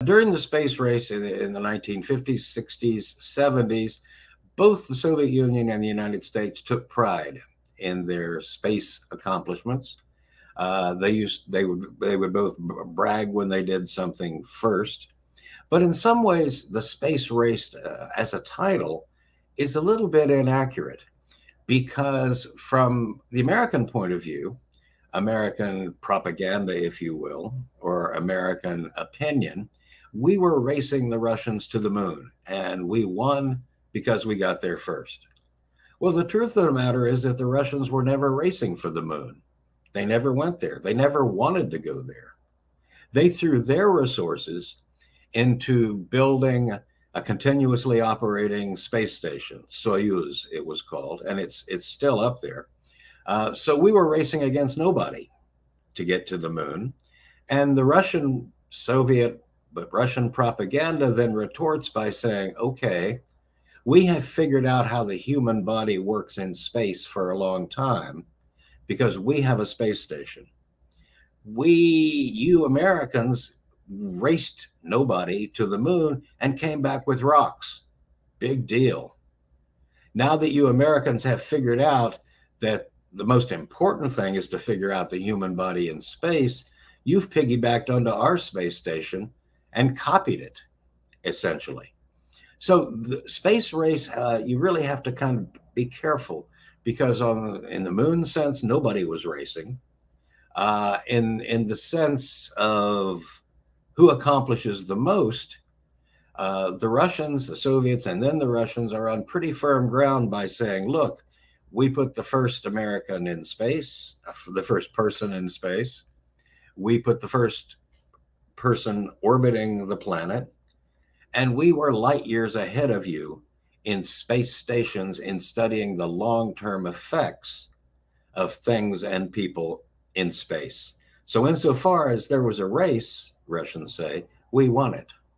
During the space race in the 1950s, 60s, 70s, both the Soviet Union and the United States took pride in their space accomplishments. They would both brag when they did something first. But in some ways, the space race as a title is a little bit inaccurate because, from the American point of view, American propaganda, if you will, or American opinion, we were racing the Russians to the moon, and we won because we got there first. Well, the truth of the matter is that the Russians were never racing for the moon. They never went there. They never wanted to go there. They threw their resources into building a continuously operating space station, Soyuz it was called, and it's still up there. So we were racing against nobody to get to the moon. And the Russian propaganda then retorts by saying, okay, we have figured out how the human body works in space for a long time because we have a space station. You Americans raced nobody to the moon and came back with rocks. Big deal. Now that you Americans have figured out that the most important thing is to figure out the human body in space, you've piggybacked onto our space station and copied it, essentially. So the space race, you really have to kind of be careful because in the moon sense, nobody was racing. In the sense of who accomplishes the most, the Russians, the Soviets, and then the Russians are on pretty firm ground by saying, look, we put the first American in space, the first person in space. We put the first person orbiting the planet. And we were light years ahead of you in space stations in studying the long-term effects of things and people in space. So insofar as there was a race, Russians say, we won it.